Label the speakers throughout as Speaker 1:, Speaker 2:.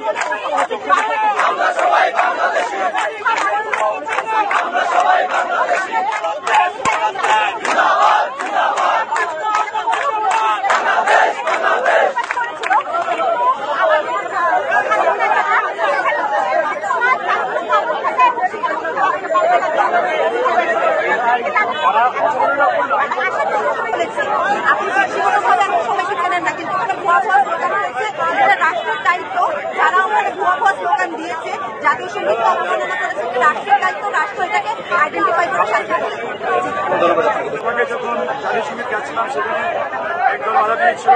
Speaker 1: আমরা সবাই বাংলাদেশি, আমরা সবাই বাংলাদেশি। জিন্দাবাদ জিন্দাবাদ, বাংলাদেশ বাংলাদেশ।
Speaker 2: রাষ্ট্রের দায়িত্ব, যারা ওখানে ভুয়া ভুয়া স্লোগান দিয়েছে, জাতীয় সঙ্গীত অবমাননা করেছে, রাষ্ট্রের দায়িত্ব, রাষ্ট্র এটাকে আইডেন্টিফাই করে শাস্তি দেবে।
Speaker 3: যখন জাতীয় সঙ্গীত গাচ্ছিলাম সেখানে একদল বাধা দিয়েছিল,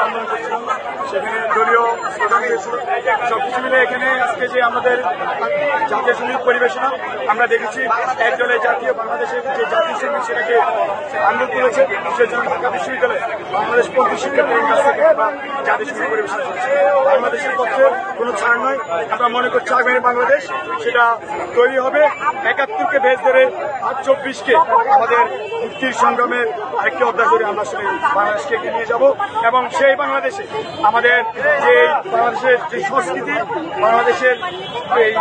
Speaker 3: আন্দোলন করছিলাম, সেখানে দলীয় স্লোগান দিয়েছিল। সবকিছু মিলে এখানে আজকে যে আমাদের জাতীয় সঙ্গীত পরিবেশনা আমরা দেখেছি, একদলে জাতীয় বাংলাদেশের যে জাতীয় সঙ্গীত সেটাকে আন্দোলন করেছে, সেজন্য ঢাকা বিশ্ববিদ্যালয়ে বাংলাদেশ পন্থী শিক্ষার্থীদের কাছ থেকে জাতীয় সঙ্গীত পরিবেশনা করছে। বাংলাদেশের পক্ষে কোনো ছাড় নয়। আমরা মনে করছি আগামী বাংলাদেশ সেটা তৈরি হবে ৭১কে বেশ ধরে আর ২৪কে আমাদের মুক্তির সংগ্রামের আরেকটি অধ্যায় ধরে আমরা আসলে বাংলাদেশকে এগিয়ে নিয়ে যাব এবং সেই বাংলাদেশে আমাদের যে বাংলাদেশের যে সংস্কৃতি, বাংলাদেশের এই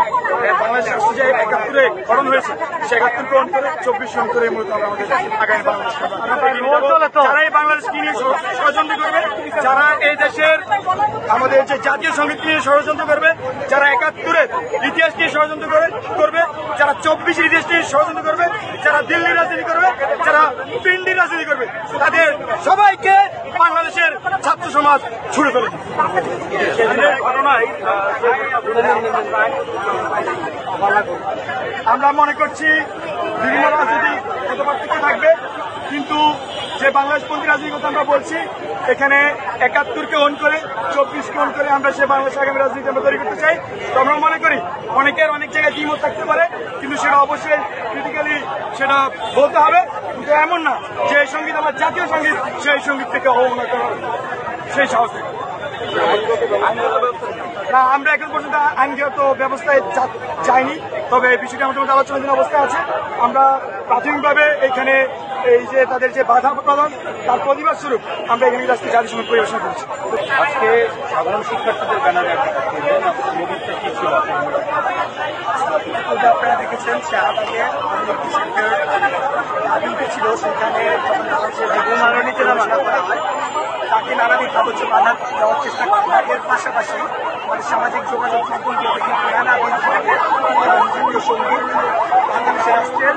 Speaker 3: বাংলাদেশের যে ৭১ গঠন হয়েছে, সে ৭১ গ্রহণ করে ২৪ রন করে মূলত আমরা আমাদের আগামী বাংলাদেশ যারা এই বাংলাদেশকে নিয়ে ষড়যন্ত্র করবে, যারা এই দেশের আমাদের যে জাতীয় সঙ্গীত নিয়ে ষড়যন্ত্র করবে, যারা ৭১-এর ইতিহাস নিয়ে ষড়যন্ত্র করবে, যারা ২৪-এর ইতিহাস নিয়ে ষড়যন্ত্র করবে, যারা দিল্লি রাজনীতি করবে, যারা পিন্ডি রাজনীতি করবে, তাদের সবাইকে বাংলাদেশের ছাত্র সমাজ ছুড়ে ফেলে ঘটনায় আমরা মনে করছি বিভিন্ন রাজনীতি মত পার্থক্য থাকবে, কিন্তু যে বাংলাদেশপন্থী রাজনীতির কথা আমরা বলছি, এখানে ৭১কে অন করে ২৪কে অন করে আমরা সে বাংলাদেশ আগামী রাজনীতি আমরা তৈরি করতে চাই। তো আমরা মনে করি অনেকের অনেক জায়গায় দ্বিমত থাকতে পারে, কিন্তু সেটা অবশ্যই ক্রিটিক্যালি সেটা বলতে হবে। কিন্তু এমন না যে এই সঙ্গীত আমার জাতীয় সঙ্গীত, সেই সঙ্গীত থেকে অবমাননা করার সেই সাহস নেই। না, আমরা এখন পর্যন্ত আইনগত ব্যবস্থায় যাইনি, তবে বিষয়টি আমাদের আলোচনাধীন অবস্থায় আছে। আমরা প্রাথমিকভাবে এখানে এই যে তাদের যে বাধা প্রদান, তার প্রতিবাদ স্বরূপ আমরা এখানে আজকে জাতীয় সঙ্গীত পরিবেশন করছি।
Speaker 4: আজকে সাধারণ শিক্ষার্থীদের ব্যানারে কি ছিল?
Speaker 3: আপনারা দেখেছেন শাহবাগে আবির্ভাব ছিল, সেখানে তাকে নানাবিধ হচ্ছে বাধা দেওয়ার চেষ্টা করা। এর পাশাপাশি আমাদের সামাজিক যোগাযোগ সম্পর্কিত নানাবিধভাবে জাতীয় সঙ্গীত বাংলাদেশের রাষ্ট্রের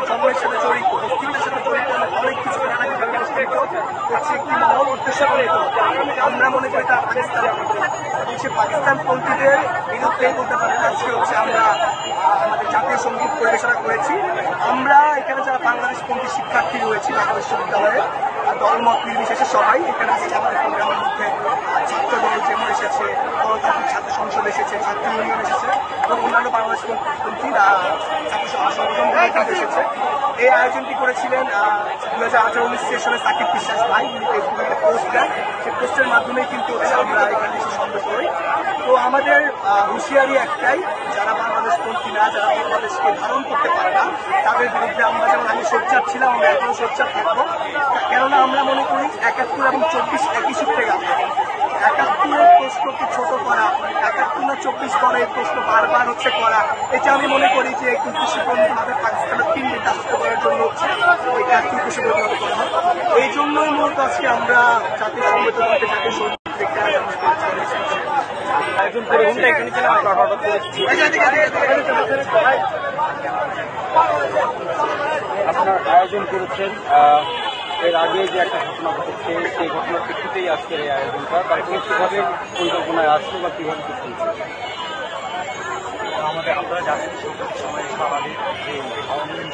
Speaker 3: জন্মের সাথে জড়িত, অস্তিত্বের সাথে জড়িত অনেক কিছু নানাবিধভাবে প্রস্তুত হচ্ছে একটি মহল উদ্দেশ্য করে। আমরা মনে করি তা পাকিস্তানপন্থীদের বিরুদ্ধেই বলতে পারেন। আজকে হচ্ছে আমরা আমাদের জাতীয় সঙ্গীত পরিবেশনা করেছি। আমরা এখানে যারা বাংলাদেশপন্থী শিক্ষার্থী রয়েছি ঢাকা বিশ্ববিদ্যালয়ে, দলমত নির্বিশেষে সবাই এখানে আসছে। আমাদের প্রোগ্রামের মধ্যে ছাত্র দল যেমন এসেছে, জাতীয় ছাত্র সংসদ এসেছে, ছাত্র ইউনিয়ন এসেছে এবং অন্যান্য বাংলাদেশপন্থী ছাত্র সংগঠনগুলো এখানে এসেছে। এই আয়োজনটি করেছিলেন ২০১৮-১৯ সেশনে সাকিব বিশ্বাস ভাই, ফেসবুকে একটা পোস্ট দেন। সেই পোস্টের মাধ্যমেই কিন্তু আমরা এখানে এসে সংগ্রহ করি। তো আমাদের হুঁশিয়ারি একটাই, যারা বাংলাদেশপন্থী না, যারা বাংলাদেশকে ধারণ করতে পারে না, তাদের বিরুদ্ধে আমরা, যেমন আমি সোচ্চার ছিলাম, আমরা এখনো সোচ্চার থাকবো। কেননা আমরা মনে করি ৭১ এবং ২৪ একই সূত্রে গেল। ৭১-এর প্রশ্নকে ছোট করা, ৭১ না ২৪ করে এই প্রশ্ন বারবার হচ্ছে করা, এটা আমি মনে করি যে একটু কৃষিবন্ধুভাবে পাকিস্তানের ৩ দিন রাষ্ট্র করার জন্য হচ্ছে এটা একটু কৃষিবন্ধুভাবে করা হয়। এই জন্যই মূলত আজকে আমরা জাতীয় সংগীত বলতে জাতীয় সঙ্গীত
Speaker 4: আয়োজন করে এখানে ছিলাম। আপনার আয়োজন করেছেন, এর আগে যে একটা ঘটনা ঘটেছে, সেই ঘটনার প্রেক্ষিতেই আজকের এই আয়োজনটা, তার কিভাবে পরিকল্পনায় আসলো বা কিভাবে কি চলছে?
Speaker 3: আমাদের আমরা জাতীয় সঙ্গীত সময় স্বাভাবিক যে আওয়ামী লীগ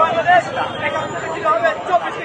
Speaker 2: বাংলাদেশ ৭১ হবে ২৪